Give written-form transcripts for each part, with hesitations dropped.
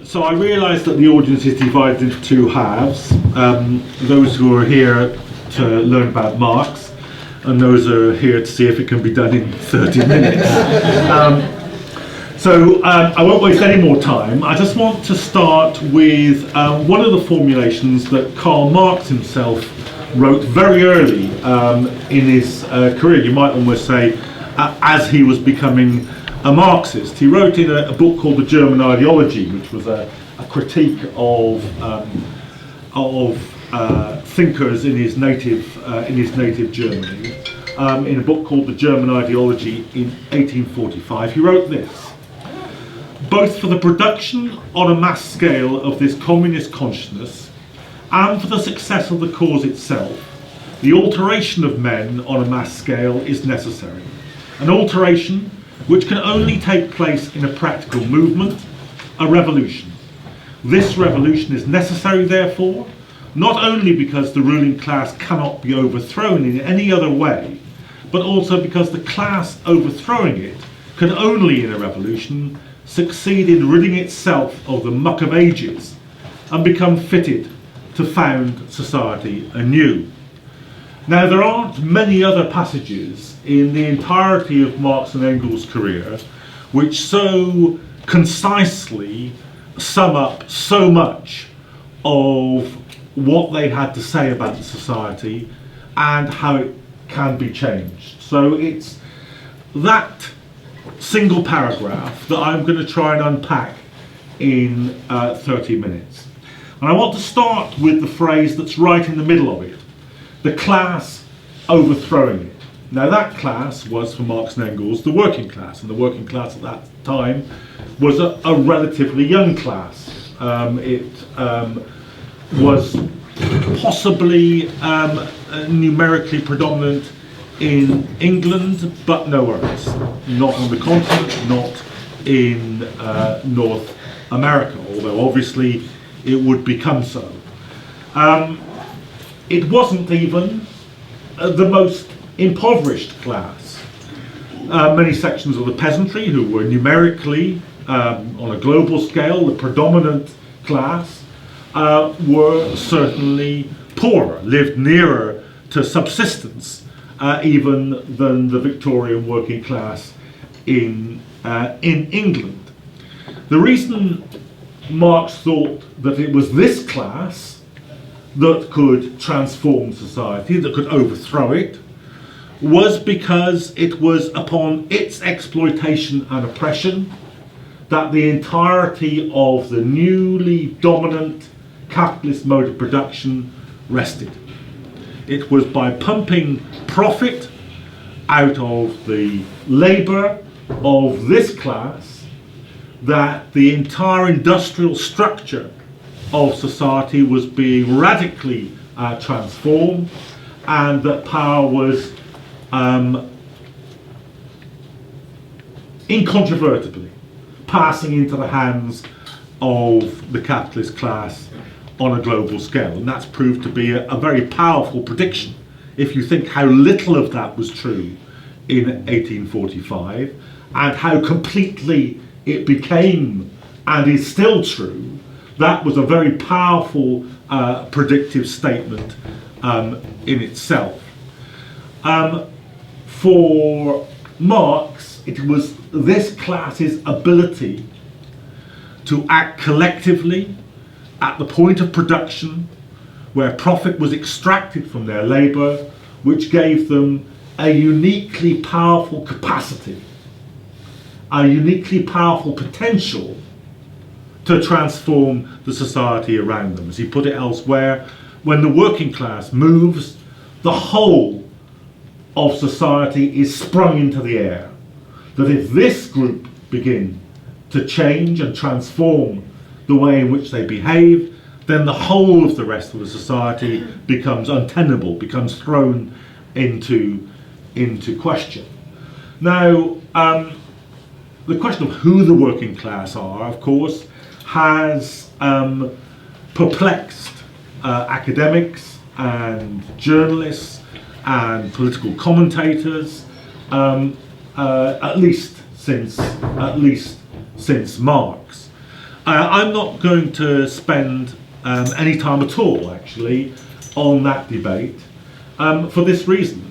So I realise that the audience is divided into two halves. Those who are here to learn about Marx, and those who are here to see if it can be done in 30 minutes. So I won't waste any more time. I just want to start with one of the formulations that Karl Marx himself wrote very early in his career. You might almost say as he was becoming a Marxist. He wrote in a book called The German Ideology, which was a critique of thinkers in his native Germany. In a book called The German Ideology in 1845, he wrote this: both for the production on a mass scale of this communist consciousness and for the success of the cause itself, the alteration of men on a mass scale is necessary. An alteration which can only take place in a practical movement, a revolution. This revolution is necessary, therefore, not only because the ruling class cannot be overthrown in any other way, but also because the class overthrowing it can only, in a revolution, succeed in ridding itself of the muck of ages and become fitted to found society anew. Now, there aren't many other passages in the entirety of Marx and Engels' career which so concisely sum up so much of what they had to say about the society and how it can be changed. So it's that single paragraph that I'm going to try and unpack in 30 minutes. And I want to start with the phrase that's right in the middle of it: the class overthrowing it. Now, that class was, for Marx and Engels, the working class, and the working class at that time was a relatively young class. It was possibly numerically predominant in England, but nowhere else. Not on the continent, not in North America, although obviously it would become so. It wasn't even the most impoverished class. Many sections of the peasantry, who were numerically, on a global scale, the predominant class, were certainly poorer, lived nearer to subsistence even than the Victorian working class in England. The reason Marx thought that it was this class that could transform society, that could overthrow it, was because it was upon its exploitation and oppression that the entirety of the newly dominant capitalist mode of production rested. It was by pumping profit out of the labour of this class that the entire industrial structure of society was being radically transformed, and that power was incontrovertibly passing into the hands of the capitalist class on a global scale. And that's proved to be a very powerful prediction if you think how little of that was true in 1845 and how completely it became and is still true. That was a very powerful predictive statement in itself. For Marx, it was this class's ability to act collectively at the point of production where profit was extracted from their labour, which gave them a uniquely powerful capacity, a uniquely powerful potential to transform the society around them. As he put it elsewhere, when the working class moves, the whole of society is sprung into the air. That if this group begin to change and transform the way in which they behave, then the whole of the rest of the society becomes untenable, becomes thrown into question. Now, the question of who the working class are, of course, has perplexed academics and journalists and political commentators, at least since Marx. I'm not going to spend any time at all, actually, on that debate for this reason.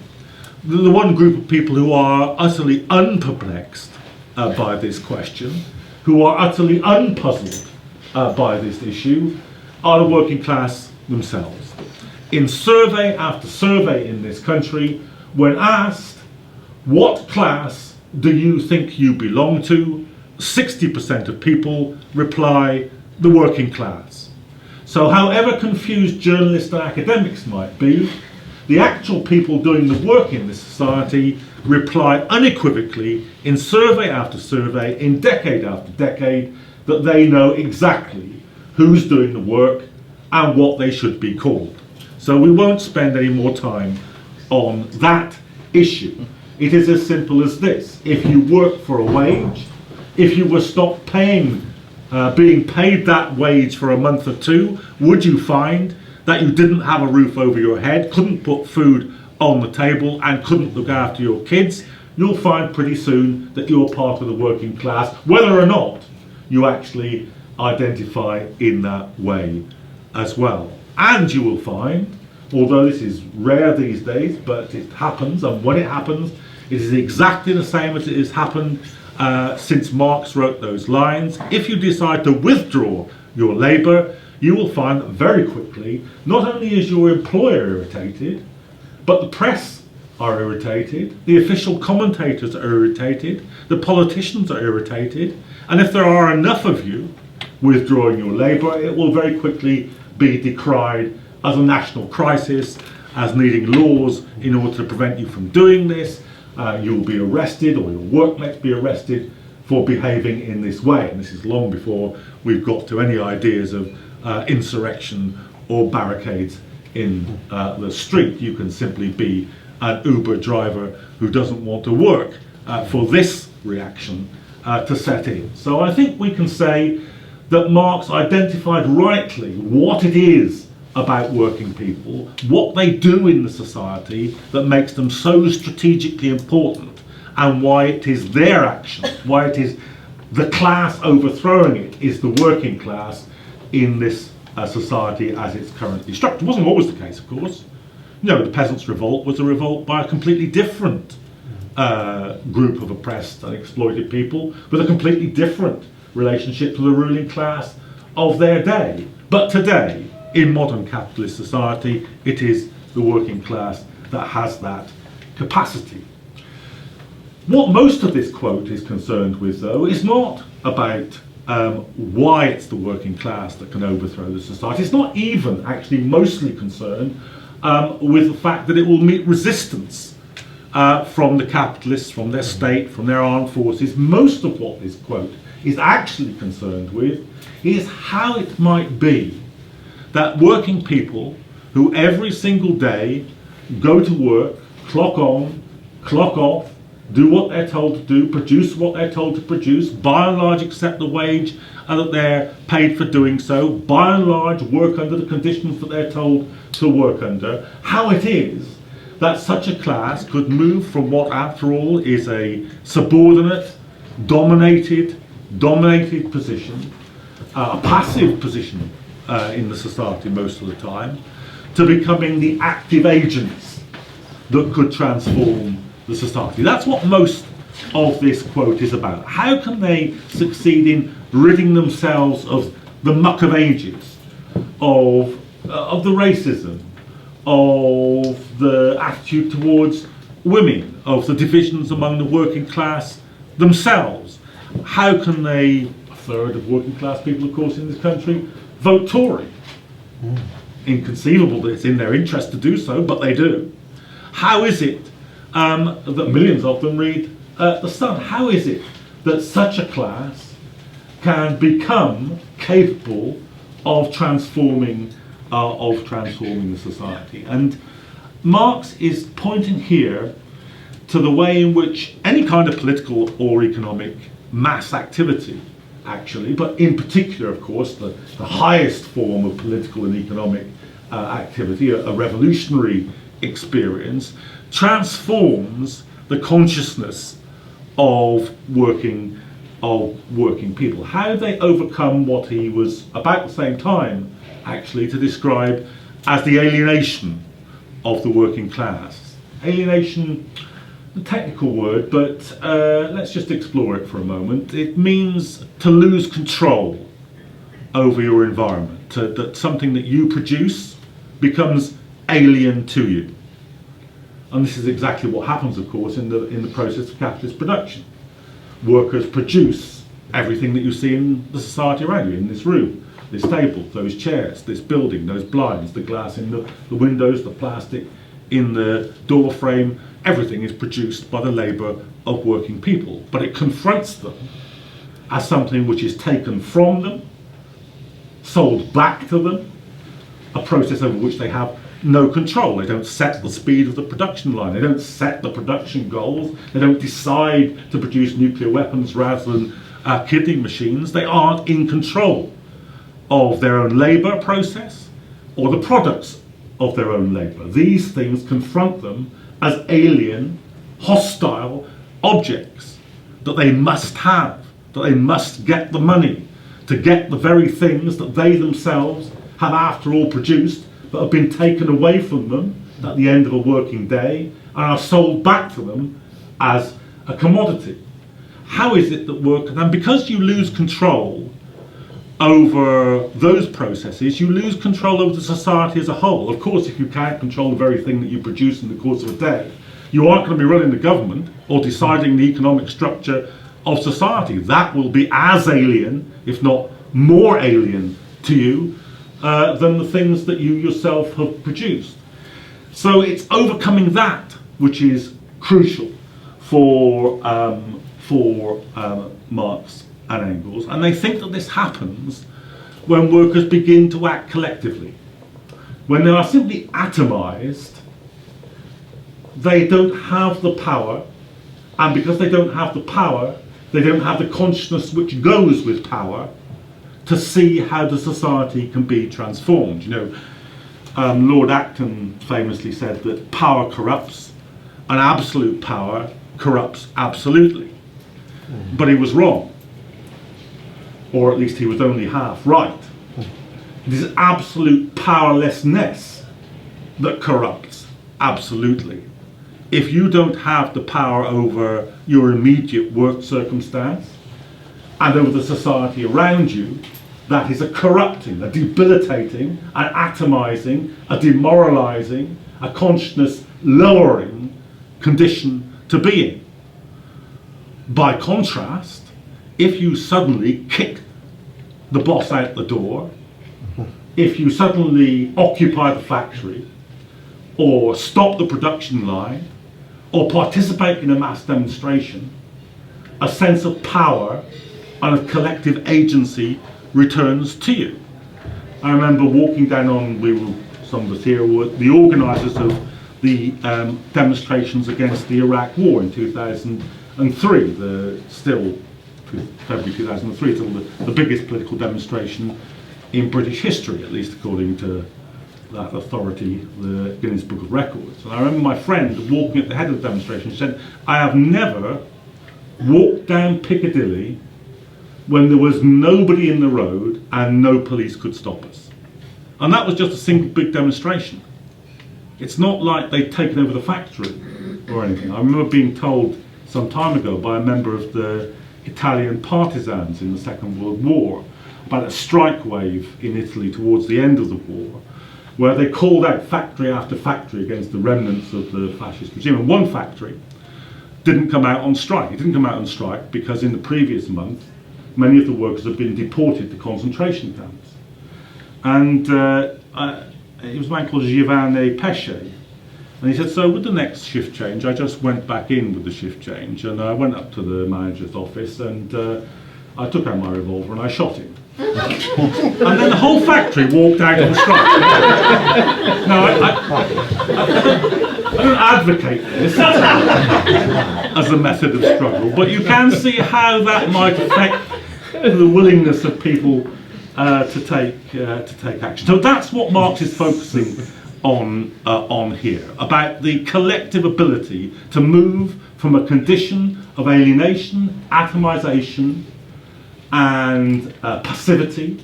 The one group of people who are utterly unperplexed by this question, who are utterly unpuzzled by this issue, are the working class themselves. In survey after survey in this country, when asked, what class do you think you belong to, 60% of people reply, the working class. So however confused journalists and academics might be, the actual people doing the work in this society reply unequivocally in survey after survey, in decade after decade, that they know exactly who's doing the work and what they should be called. So we won't spend any more time on that issue. It is as simple as this. If you work for a wage, if you were stopped being paid that wage for a month or two, would you find that you didn't have a roof over your head, couldn't put food on the table, and couldn't look after your kids? You'll find pretty soon that you're part of the working class, whether or not you actually identify in that way as well. And you will find, although this is rare these days, but it happens, and when it happens, it is exactly the same as it has happened since Marx wrote those lines. If you decide to withdraw your labour, you will find that very quickly, not only is your employer irritated, but the press are irritated, the official commentators are irritated, the politicians are irritated, and if there are enough of you withdrawing your labour, it will very quickly be decried as a national crisis, as needing laws in order to prevent you from doing this. You'll be arrested, or your workmates be arrested for behaving in this way. And this is long before we've got to any ideas of insurrection or barricades in the street. You can simply be an Uber driver who doesn't want to work for this reaction to set in. So I think we can say that Marx identified rightly what it is about working people, what they do in the society that makes them so strategically important, and why it is their action, why it is the class overthrowing it is the working class in this society as it's currently structured. It wasn't always the case, of course. No, the Peasants' Revolt was a revolt by a completely different group of oppressed and exploited people with a completely different relationship to the ruling class of their day. But today, in modern capitalist society, it is the working class that has that capacity. What most of this quote is concerned with, though, is not about why it's the working class that can overthrow the society. It's not even actually mostly concerned with the fact that it will meet resistance from the capitalists, from their state, from their armed forces. Most of what this quote is actually concerned with is how it might be that working people who every single day go to work, clock on, clock off, do what they're told to do, produce what they're told to produce, by and large accept the wage and that they're paid for doing so, by and large work under the conditions that they're told to work under, how it is that such a class could move from what after all is a subordinate, dominated position, a passive position in the society most of the time, to becoming the active agents that could transform the society. That's what most of this quote is about. How can they succeed in ridding themselves of the muck of ages, of the racism, of the attitude towards women, of the divisions among the working class themselves? How can they, a third of working class people, of course, in this country, vote Tory? Inconceivable that it's in their interest to do so, but they do. How is it that millions of them read The Sun? How is it that such a class can become capable of transforming the society? And Marx is pointing here to the way in which any kind of political or economic mass activity, actually, but in particular, of course, the highest form of political and economic activity, a revolutionary experience, transforms the consciousness of working of working people, how they overcome what he was about the same time actually to describe as the alienation of the working class. Alienation, a technical word, but let's just explore it for a moment. It means to lose control over your environment, that something that you produce becomes alien to you. And this is exactly what happens, of course, in the process of capitalist production. Workers produce everything that you see in the society around you, in this room, this table, those chairs, this building, those blinds, the glass in the windows, the plastic in the door frame. Everything is produced by the labour of working people, but it confronts them as something which is taken from them, sold back to them, a process over which they have no control. They don't set the speed of the production line, they don't set the production goals, they don't decide to produce nuclear weapons rather than kidney machines. They aren't in control of their own labour process or the products of their own labour. These things confront them as alien, hostile objects that they must have, that they must get the money to get the very things that they themselves have after all produced, but have been taken away from them at the end of a working day and are sold back to them as a commodity. How is it that work, and because you lose control over those processes, you lose control over the society as a whole. Of course, if you can't control the very thing that you produce in the course of a day, you aren't going to be running the government or deciding the economic structure of society. That will be as alien, if not more alien to you, than the things that you yourself have produced. So it's overcoming that which is crucial for Marx and Engels, and they think that this happens when workers begin to act collectively. When they are simply atomized, they don't have the power, and because they don't have the power, they don't have the consciousness which goes with power to see how the society can be transformed. You know, Lord Acton famously said that power corrupts, and absolute power corrupts absolutely. But he was wrong, or at least he was only half right. It is absolute powerlessness that corrupts absolutely. If you don't have the power over your immediate work circumstance and over the society around you, that is a corrupting, a debilitating, an atomizing, a demoralizing, a consciousness lowering condition to be in. By contrast, if you suddenly kick the boss out the door, if you suddenly occupy the factory, or stop the production line, or participate in a mass demonstration, a sense of power and of collective agency returns to you. I remember walking down on, some of us here were the organisers of the demonstrations against the Iraq War in 2003, February 2003, still the biggest political demonstration in British history, at least according to that authority, the Guinness Book of Records. And I remember my friend walking at the head of the demonstration said, "I have never walked down Piccadilly when there was nobody in the road and no police could stop us." And that was just a single big demonstration. It's not like they'd taken over the factory or anything. I remember being told some time ago by a member of the Italian partisans in the Second World War about a strike wave in Italy towards the end of the war, where they called out factory after factory against the remnants of the fascist regime. And one factory didn't come out on strike. It didn't come out on strike because in the previous month, many of the workers had been deported to concentration camps. And it was a man called Giovanni Pesce. And he said, so with the next shift change, I just went back in with the shift change, and I went up to the manager's office and I took out my revolver and I shot him. And then the whole factory walked out on strike. Now, I don't advocate this as a method of struggle, but you can see how that might affect the willingness of people to take action. So that's what Marx is focusing on here, about the collective ability to move from a condition of alienation, atomization, and passivity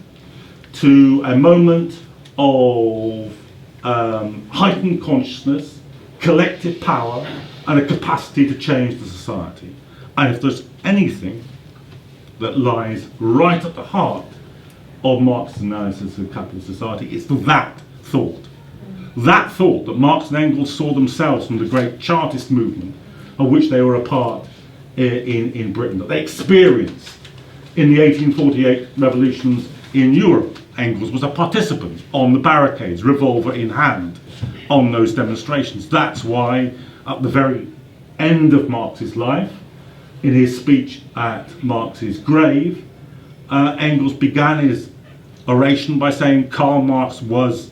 to a moment of heightened consciousness, collective power, and a capacity to change the society. And if there's anything that lies right at the heart of Marx's analysis of capitalist society, it's that thought. That thought that Marx and Engels saw themselves from the great Chartist movement, of which they were a part in Britain, that they experienced in the 1848 revolutions in Europe. Engels was a participant on the barricades, revolver in hand, on those demonstrations. That's why, at the very end of Marx's life, in his speech at Marx's grave, Engels began his oration by saying Karl Marx was,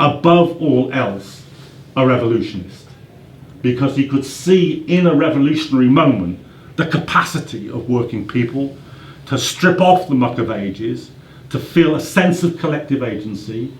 above all else, a revolutionist, because he could see in a revolutionary moment the capacity of working people to strip off the muck of ages, to feel a sense of collective agency,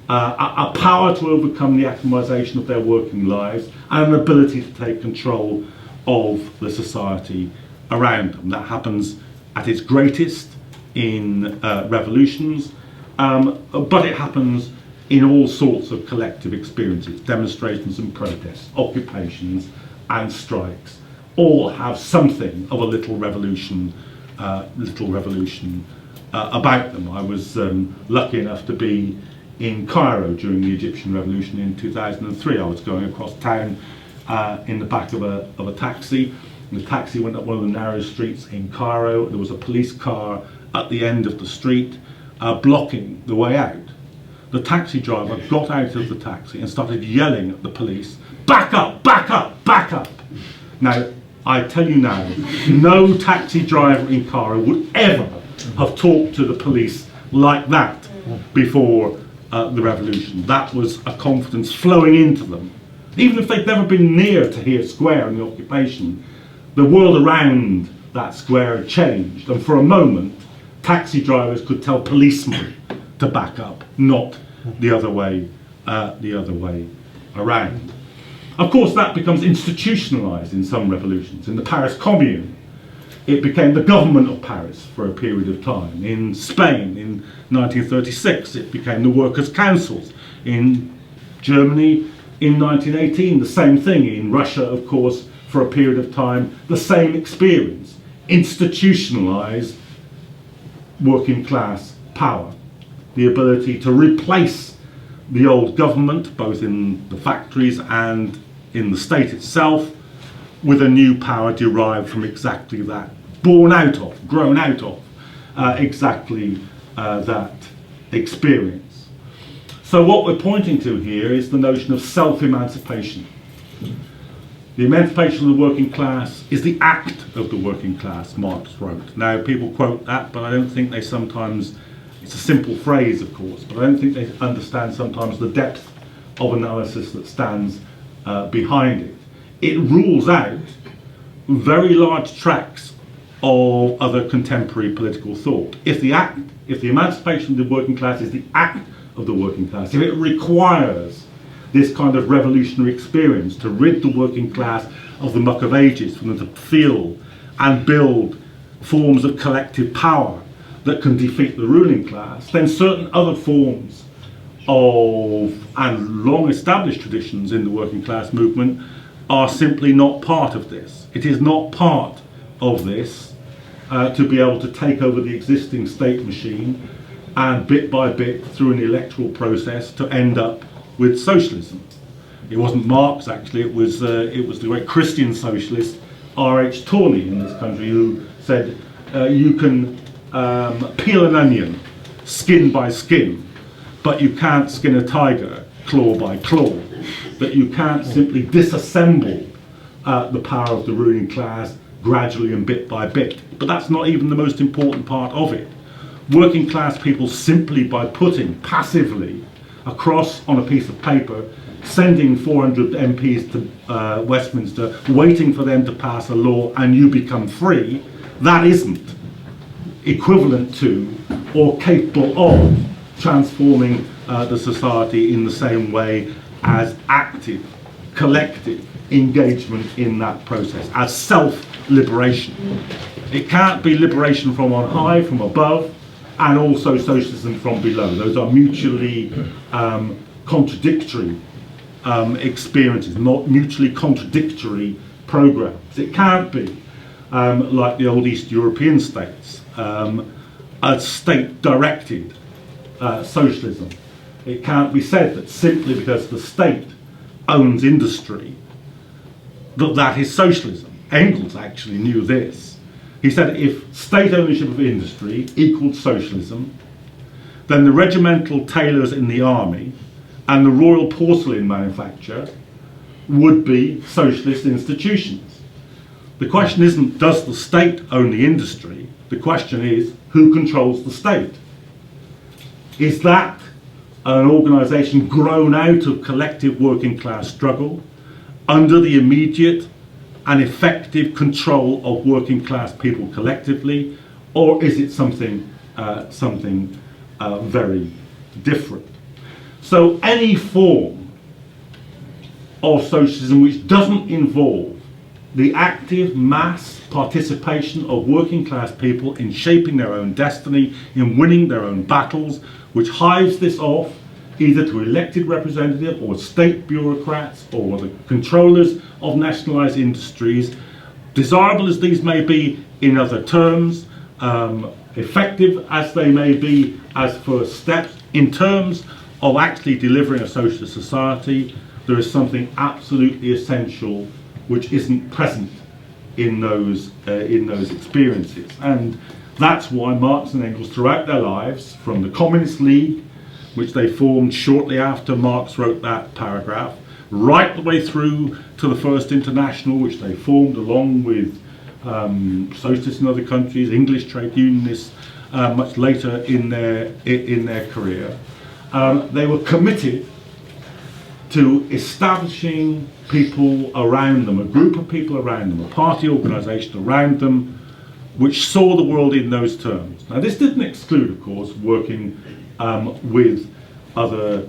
a power to overcome the atomization of their working lives, and an ability to take control of the society around them. That happens at its greatest in revolutions, but it happens in all sorts of collective experiences, demonstrations and protests, occupations and strikes, all have something of a little revolution about them. I was lucky enough to be in Cairo during the Egyptian Revolution in 2003. I was going across town in the back of a taxi. And the taxi went up one of the narrow streets in Cairo. There was a police car at the end of the street blocking the way out. The taxi driver got out of the taxi and started yelling at the police, "Back up, back up, back up!" Now, I tell you now, no taxi driver in Cairo would ever have talked to the police like that before the revolution. That was a confidence flowing into them. Even if they'd never been near Tahrir Square in the occupation, the world around that square had changed, and for a moment, taxi drivers could tell policemen to back up, not the other way around. Of course, that becomes institutionalized in some revolutions. In the Paris Commune, it became the government of Paris for a period of time. In Spain, in 1936, it became the workers' councils. In Germany, in 1918, the same thing. In Russia, of course, for a period of time, the same experience. Institutionalized working class power. The ability to replace the old government, both in the factories and in the state itself, with a new power derived from exactly that, born out of, grown out of exactly that experience. So what we're pointing to here is the notion of self-emancipation. The emancipation of the working class is the act of the working class, Marx wrote. Now, people quote that, but I don't think they sometimes, it's a simple phrase, of course, but I don't think they understand sometimes the depth of analysis that stands behind it. It rules out very large tracts of other contemporary political thought. If the emancipation of the working class is the act of the working class, if it requires this kind of revolutionary experience to rid the working class of the muck of ages, for them to feel and build forms of collective power that can defeat the ruling class, then certain other forms of, and long established traditions in the working class movement, are simply not part of this. It is not part of this to be able to take over the existing state machine and bit by bit through an electoral process to end up with socialism. It wasn't Marx, actually, it was the great Christian socialist R.H. Tawney in this country who said you can peel an onion skin by skin, but you can't skin a tiger claw by claw. That you can't simply disassemble the power of the ruling class gradually and bit by bit. But that's not even the most important part of it. Working class people, simply by putting passively across on a piece of paper, sending 400 MPs to Westminster, waiting for them to pass a law and you become free, that isn't equivalent to or capable of transforming the society in the same way as active, collective, engagement in that process, as self-liberation. It can't be liberation from on high, from above, and also socialism from below. Those are mutually contradictory experiences, not mutually contradictory programs. It can't be like the old East European states, a state-directed socialism. It can't be said that simply because the state owns industry that is socialism. Engels actually knew this. He said if state ownership of industry equaled socialism, then the regimental tailors in the army and the royal porcelain manufacture would be socialist institutions. The question isn't, does the state own the industry? The question is, who controls the state? Is that an organisation grown out of collective working class struggle under the immediate and effective control of working class people collectively, or is it something very different? So any form of socialism which doesn't involve the active mass participation of working class people in shaping their own destiny, in winning their own battles, which hives this off either to elected representatives or state bureaucrats or the controllers of nationalised industries, desirable as these may be in other terms, effective as they may be as first steps, in terms of actually delivering a socialist society, there is something absolutely essential which isn't present in those experiences. And that's why Marx and Engels throughout their lives, from the Communist League, which they formed shortly after Marx wrote that paragraph, right the way through to the First International, which they formed along with socialists in other countries, English trade unionists, much later in their career. They were committed to establishing people around them, a group of people around them, a party organisation around them, which saw the world in those terms. Now, this didn't exclude, of course, working with other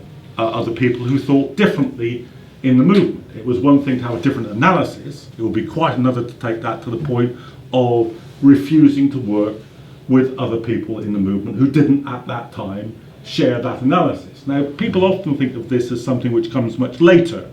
people who thought differently in the movement. It was one thing to have a different analysis. It would be quite another to take that to the point of refusing to work with other people in the movement who didn't at that time share that analysis. Now, people often think of this as something which comes much later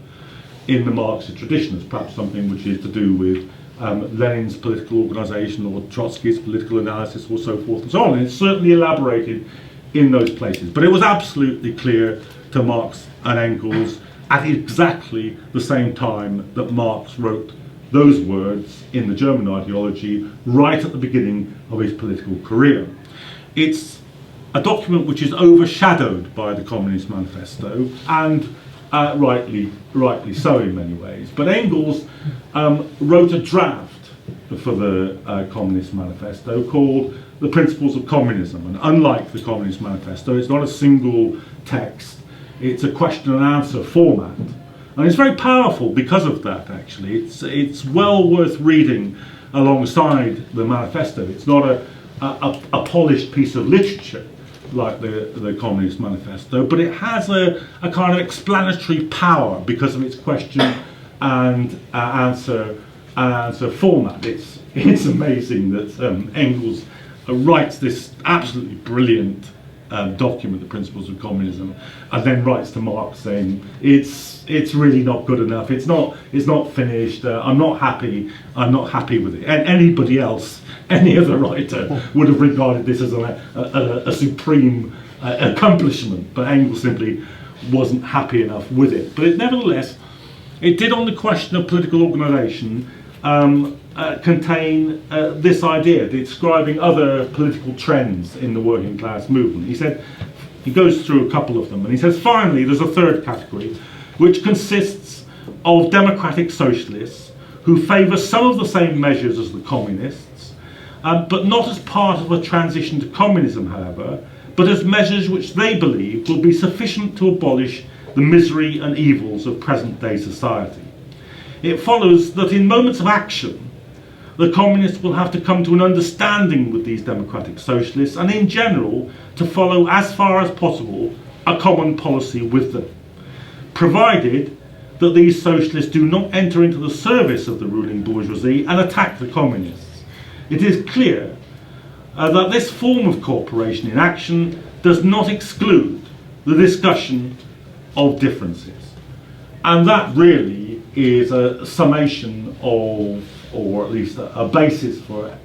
in the Marxist tradition, as perhaps something which is to do with Lenin's political organisation or Trotsky's political analysis or so forth and so on. And it's certainly elaborated in those places. But it was absolutely clear to Marx and Engels at exactly the same time that Marx wrote those words in the German ideology right at the beginning of his political career. It's a document which is overshadowed by the Communist Manifesto, and rightly so in many ways. But Engels wrote a draft for the Communist Manifesto called The Principles of Communism, and unlike the Communist Manifesto, it's not a single text, it's a question and answer format. And it's very powerful because of that, actually. It's well worth reading alongside the manifesto. It's not a polished piece of literature like the Communist Manifesto, but it has a kind of explanatory power because of its question and answer format. It's amazing that Engels writes this absolutely brilliant document, The Principles of Communism, and then writes to Marx saying it's really not good enough. It's not finished. I'm not happy with it. And anybody else, any other writer, would have regarded this as a supreme accomplishment. But Engels simply wasn't happy enough with it. But nevertheless, it did, on the question of political organisation, contain this idea, describing other political trends in the working class movement. He goes through a couple of them, and he says, finally, there's a third category, which consists of democratic socialists who favour some of the same measures as the communists, but not as part of a transition to communism, however, but as measures which they believe will be sufficient to abolish the misery and evils of present-day society. It follows that in moments of action, the communists will have to come to an understanding with these democratic socialists, and in general to follow as far as possible a common policy with them, provided that these socialists do not enter into the service of the ruling bourgeoisie and attack the communists. It is clear that this form of cooperation in action does not exclude the discussion of differences. And that really is a summation of, or at least a basis for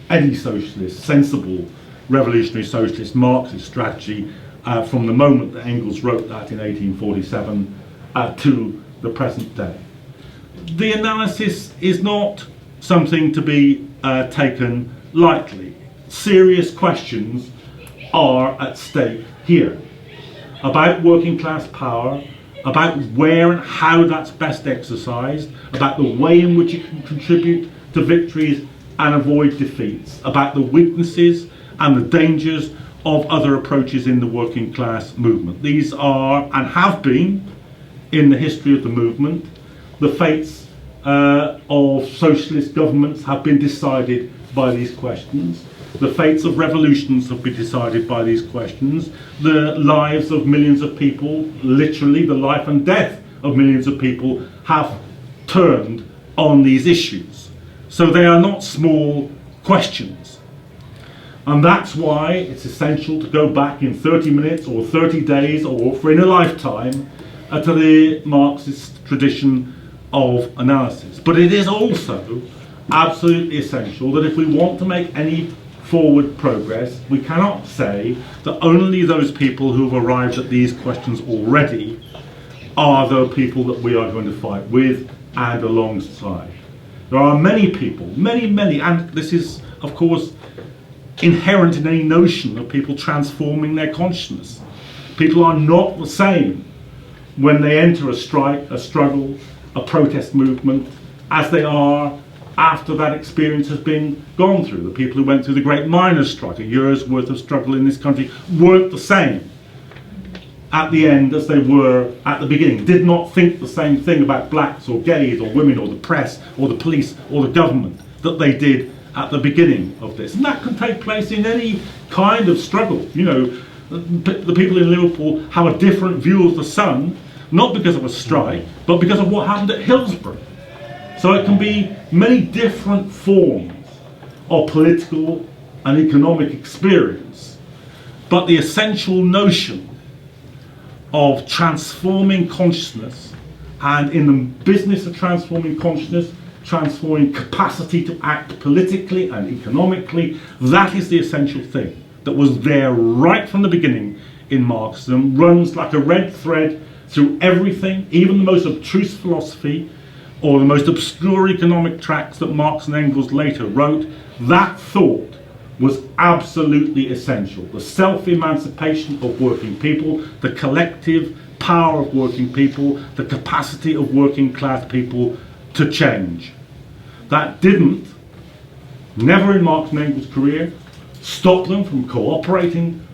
any socialist, sensible revolutionary socialist Marxist strategy from the moment that Engels wrote that in 1847 to the present day. The analysis is not something to be taken lightly. Serious questions are at stake here about working class power, about where and how that's best exercised, about the way in which it can contribute to victories and avoid defeats, about the weaknesses and the dangers of other approaches in the working class movement. These are, and have been, in the history of the movement, the fates of socialist governments have been decided by these questions. The fates of revolutions have been decided by these questions. The lives of millions of people, literally the life and death of millions of people, have turned on these issues. So they are not small questions. And that's why it's essential to go back in 30 minutes or 30 days or for in a lifetime to the Marxist tradition of analysis. But it is also absolutely essential that if we want to make any forward progress, we cannot say that only those people who have arrived at these questions already are the people that we are going to fight with and alongside. There are many people, many, and this is, of course, inherent in any notion of people transforming their consciousness. People are not the same when they enter a strike, a struggle, a protest movement, as they are after that experience has been gone through. The people who went through the great miners' strike, a year's worth of struggle in this country, weren't the same at the end as they were at the beginning, did not think the same thing about blacks or gays or women or the press or the police or the government that they did at the beginning of this. And that can take place in any kind of struggle. You know, the people in Liverpool have a different view of the sun, not because of a strike, but because of what happened at Hillsborough. So it can be many different forms of political and economic experience, but the essential notion of transforming consciousness, and in the business of transforming consciousness, transforming capacity to act politically and economically, that is the essential thing that was there right from the beginning in Marxism, runs like a red thread through everything, even the most abstruse philosophy or the most obscure economic tracts that Marx and Engels later wrote. That thought was absolutely essential. The self-emancipation of working people, the collective power of working people, the capacity of working class people to change. That didn't, never in Marx and Engels' career, stop them from cooperating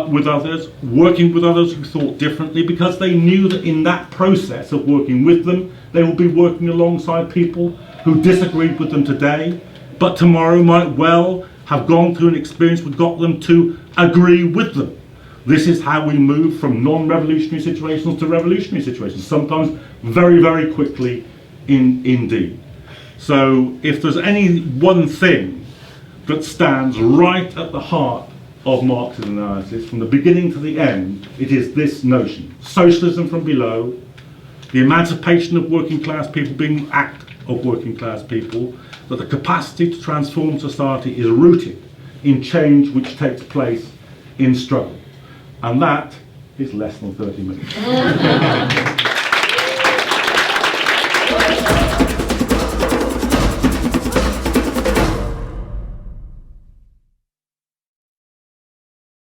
with others, working with others who thought differently, because they knew that in that process of working with them, they would be working alongside people who disagreed with them today, but tomorrow might well have gone through an experience that got them to agree with them. This is how we move from non-revolutionary situations to revolutionary situations, sometimes very, very quickly indeed. So if there's any one thing that stands right at the heart of Marx's analysis, from the beginning to the end, it is this notion. Socialism from below, the emancipation of working class people being the act of working class people, that the capacity to transform society is rooted in change which takes place in struggle. And that is less than 30 minutes.